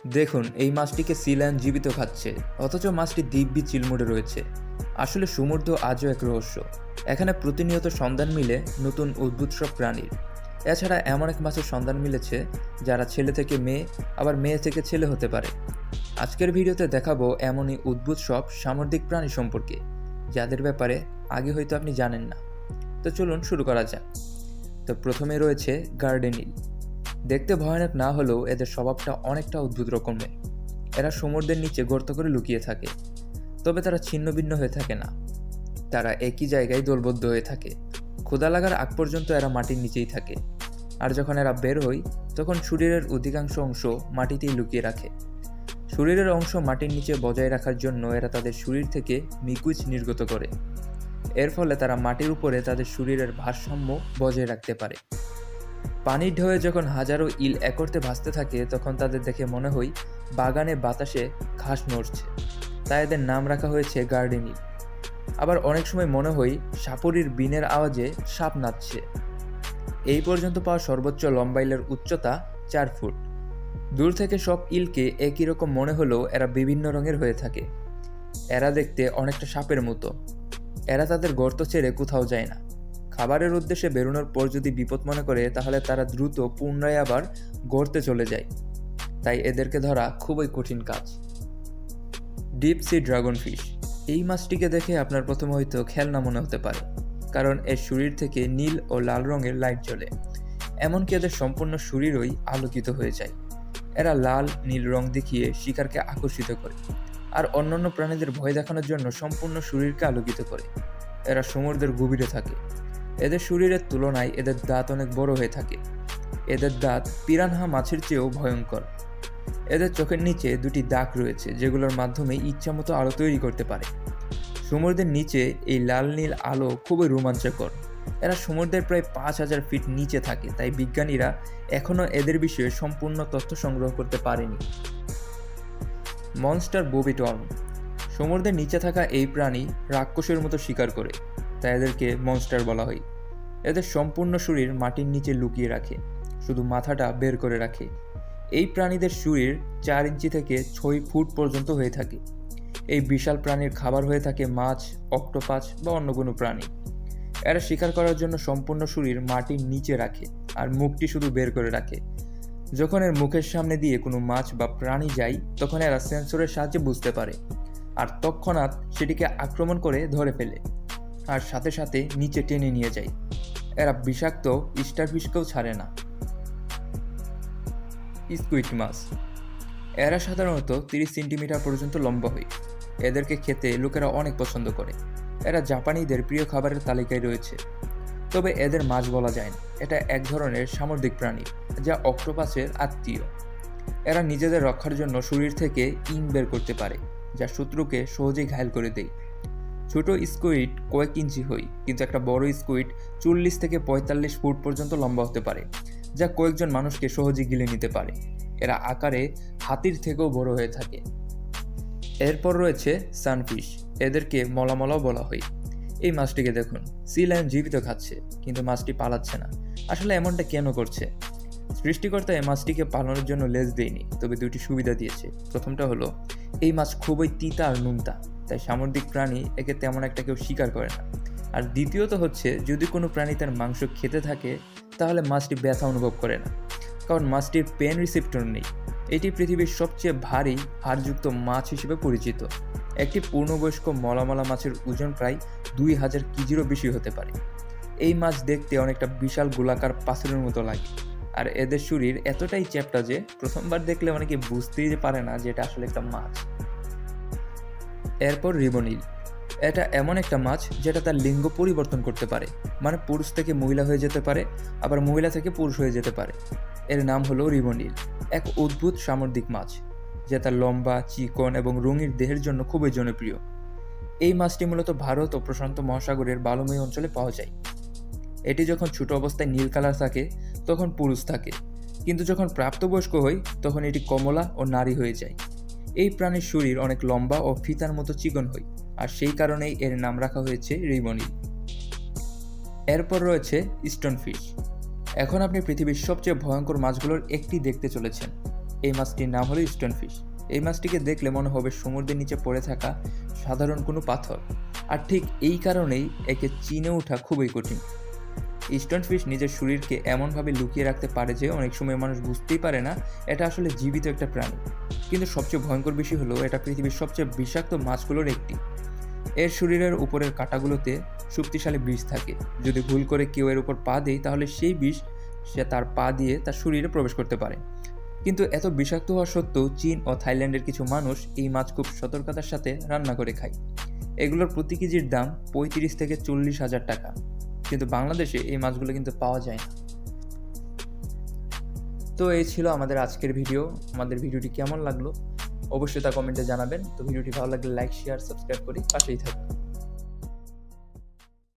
দেখুন, এই মাছটিকে C lion জীবিত খাচ্ছে, অথচ মাছটি দিব্যি চিলমুড়ে রয়েছে। আসলে সমুদ্র আজও এক রহস্য। এখানে প্রতিনিয়ত সন্ধান মিলে নতুন অদ্ভুত সব প্রাণীর। এছাড়া এমন এক মাছের সন্ধান মিলেছে যারা ছেলে থেকে মেয়ে, আবার মেয়ে থেকে ছেলে হতে পারে। আজকের ভিডিওতে দেখাবো এমনই অদ্ভুত সব সামুদ্রিক প্রাণী সম্পর্কে, যাদের ব্যাপারে আগে হয়তো আপনি জানেন না। তো চলুন শুরু করা যাক। তো প্রথমে রয়েছে গার্ডেন ইল। দেখতে ভয়ানক না হলেও এদের স্বভাবটা অনেকটা অদ্ভুত রকমের। এরা সমুদ্রের নিচে গর্ত করে লুকিয়ে থাকে, তবে তারা ছিন্নভিন্ন হয়ে থাকে না। তারা একই জায়গায় দলবদ্ধ হয়ে থাকে। ক্ষুধা লাগার আগ পর্যন্ত এরা মাটির নিচেই থাকে, আর যখন এরা বের হয় তখন শরীরের অধিকাংশ অংশ মাটিতেই লুকিয়ে রাখে। শরীরের অংশ মাটির নিচে বজায় রাখার জন্য এরা তাদের শরীর থেকে লিকুইড নির্গত করে। এর ফলে তারা মাটির উপরে তাদের শরীরের ভারসাম্য বজায় রাখতে পারে। পানির ঢেউয়ে যখন হাজারো ইল একর্তে ভাসতে থাকে তখন তাদের দেখে মনে হয় বাগানে বাতাসে ঘাস নড়ছে, তাই এদের নাম রাখা হয়েছে গার্ডেন ইল। আবার অনেক সময় মনে হয় সাপুরির বিনের আওয়াজে সাপ নাচছে। এই পর্যন্ত পাওয়া সর্বোচ্চ লম্বা ইলের উচ্চতা 4 ফুট। দূর থেকে সব ইলকে একই রকম মনে হলেও এরা বিভিন্ন রঙের হয়ে থাকে। এরা দেখতে অনেকটা সাপের মতো। এরা তাদের গর্ত ছেড়ে কোথাও যায় না। খাবারের উদ্দেশ্যে বেরোনোর পর যদি বিপদ মনে করে তাহলে তারা দ্রুত পুনরায় আবার গর্তে চলে যায়। তাই এদেরকে ধরা খুবই কঠিন কাজ। Deep sea dragon fish. এই মাছটিকে দেখে আপনার প্রথমে হয়তো খেলনা মনে হতে পারে, কারণ এর শরীর থেকে নীল ও লাল রঙের লাইট জ্বলে। এমনকি এদের সম্পূর্ণ শরীরই আলোকিত হয়ে যায়। এরা লাল নীল রং দেখিয়ে শিকারকে আকর্ষিত করে, আর অন্যান্য প্রাণীদের ভয় দেখানোর জন্য সম্পূর্ণ শরীরকে আলোকিত করে। এরা সমুদ্রের গভীরে থাকে। এদের শরীরের তুলনায় এদের দাঁত অনেক বড় হয়ে থাকে। এদের দাঁত পিরানহা মাছের চেয়েও ভয়ঙ্কর। এদের চোখের নিচে দুটি দাগ রয়েছে, যেগুলোর মাধ্যমে ইচ্ছামতো আলো তৈরি করতে পারে। সমুদ্রের নিচে এই লাল নীল আলো খুবই রোমাঞ্চকর। এরা সমুদ্রের প্রায় 5000 ফিট নিচে থাকে, তাই বিজ্ঞানীরা এখনও এদের বিষয়ে সম্পূর্ণ তথ্য সংগ্রহ করতে পারেনি। মনস্টার বোবি টর্ন। সমুদ্রের নিচে থাকা এই প্রাণী রাক্ষসের মতো শিকার করে, তাই এদেরকে মনস্টার বলা হয়। এদের সম্পূর্ণ শরীর মাটির নিচে লুকিয়ে রাখে, শুধু মাথাটা বের করে রাখে। এই প্রাণীদের শরীর 4 ইঞ্চি থেকে 6 ফুট পর্যন্ত হয়ে থাকে। এই বিশাল প্রাণীর খাবার হয়ে থাকে মাছ, অক্টোপাস বা অন্য কোনো প্রাণী। এরা শিকার করার জন্য সম্পূর্ণ শরীর মাটির নিচে রাখে, আর মুখটি শুধু বের করে রাখে। যখন এর মুখের সামনে দিয়ে কোনো মাছ বা প্রাণী যায় তখন এরা সেন্সরের সাহায্যে বুঝতে পারে, আর তৎক্ষণাৎ সেটিকে আক্রমণ করে ধরে ফেলে, আর সাথে সাথে নিচে টেনে নিয়ে যায়। এরা বিষাক্ত স্টারফিশকেও ছাড়ে না। স্কুইড মাছ। এরা সাধারণত 30 সেন্টিমিটার পর্যন্ত লম্বা হয়। এদেরকে খেতে লোকেরা অনেক পছন্দ করে। এরা জাপানিদের প্রিয় খাবারের তালিকায় রয়েছে। তবে এদের মাছ বলা যায় না, এটা এক ধরনের সামুদ্রিক প্রাণী যা অক্টোপাসের আত্মীয়। এরা নিজেদের রক্ষার জন্য শরীর থেকে ইন বের করতে পারে, যা শত্রুকে সহজেই ঘায়েল করে দেয়। ছোট স্কুইড কয়েক ইঞ্চি হয়, কিন্তু একটা বড় স্কুইড 40 থেকে 45 ফুট পর্যন্ত লম্বা হতে পারে, যা কয়েকজন মানুষকে সহজে গিলে নিতে পারে। এরা আকারে হাতির থেকেও বড় হয়ে থাকে। এরপর রয়েছে সানফিশ। এদেরকে মলামলাও বলা হয়। এই মাছটিকে দেখুন, সি লায়ন জীবিত খাচ্ছে, কিন্তু মাছটি পালাচ্ছে না। আসলে এমনটা কেন করছে? সৃষ্টিকর্তা এই মাছটিকে পালানোর জন্য লেজ দেয়নি, তবে দুটি সুবিধা দিয়েছে। প্রথমটা হলো এই মাছ খুবই তিতা আর নুনতা, তাই সামুদ্রিক প্রাণী একে তেমন একটা কেউ শিকার করে না। আর দ্বিতীয়ত হচ্ছে, যদি কোনো প্রাণী তার মাংস খেতে থাকে তাহলে মাছটি ব্যথা অনুভব করে না, কারণ মাছটির পেন রিসেপ্টর নেই। এটি পৃথিবীর সবচেয়ে ভারী হাড়যুক্ত মাছ হিসেবে পরিচিত। একটি পূর্ণবয়স্ক মলামলা মাছের ওজন প্রায় 2000 কেজিরও বেশি হতে পারে। এই মাছ দেখতে অনেকটা বিশাল গোলাকার পাথরের মতো লাগে, আর এদের শরীর এতটাই চ্যাপ্টা যে প্রথমবার দেখলে অনেকে বুঝতেই পারে না যে এটা আসলে একটা মাছ। এরপর রিবন ইল। এটা এমন একটা মাছ যেটা তার লিঙ্গ পরিবর্তন করতে পারে, মানে পুরুষ থেকে মহিলা হয়ে যেতে পারে, আবার মহিলা থেকে পুরুষ হয়ে যেতে পারে। এর নাম হলো রিবন ইল। এক অদ্ভুত সামুদ্রিক মাছ, যা তার লম্বা, চিকন এবং রঙিন দেহের জন্য খুবই জনপ্রিয়। এই মাছটি মূলত ভারত ও প্রশান্ত মহাসাগরের বালুময় অঞ্চলে পাওয়া যায়। এটি যখন ছোট অবস্থায় নীল কালার থাকে তখন পুরুষ থাকে, কিন্তু যখন প্রাপ্তবয়স্ক হয় তখন এটি কমলা ও নারী হয়ে যায়। এই প্রাণীর শরীর অনেক লম্বা ও ফিতার মতো চিকন হয়, আর সেই কারণেই এর নাম রাখা হয়েছে রিবন ইল। এরপর রয়েছে স্টোনফিশ। এখন আপনি পৃথিবীর সবচেয়ে ভয়ঙ্কর মাছগুলোর একটি দেখতে চলেছেন। এই মাছটির নাম হলো স্টোনফিশ। এই মাছটিকে দেখলে মনে হবে সমুদ্রের নিচে পড়ে থাকা সাধারণ কোনো পাথর, আর ঠিক এই কারণেই একে চিনে ওঠা খুবই কঠিন। স্টোনফিশ নিজের শরীরকে এমনভাবে লুকিয়ে রাখতে পারে যে অনেক সময় মানুষ বুঝতেই পারে না এটা আসলে জীবিত একটা প্রাণী। কিন্তু সবচেয়ে ভয়ঙ্কর বিষয় হলো এটা পৃথিবীর সবচেয়ে বিষাক্ত মাছগুলোর একটি। এর শরীরের উপরের কাঁটাগুলোতে শক্তিশালী বিষ থাকে। যদি ভুল করে কেউ এর উপর পা দেয় তাহলে সেই বিষ সে তার পা দিয়ে তার শরীরে প্রবেশ করতে পারে। কিন্তু এত বিষাক্ত হওয়া সত্ত্বেও চীন ও থাইল্যান্ডের কিছু মানুষ এই মাছ খুব সতর্কতার সাথে রান্না করে খায়। এগুলোর প্রতি কেজির দাম 35 থেকে 40,000 টাকা। কিন্তু বাংলাদেশে এই মাছগুলো কিন্তু পাওয়া যায় না। তো এই ছিল আমাদের আজকের ভিডিও। আমাদের ভিডিওটি কেমন লাগলো অবশ্যই তা কমেন্টে জানাবেন। তো ভিডিওটি ভালো লাগলে লাইক, শেয়ার, সাবস্ক্রাইব করে পাশেই থাকুন।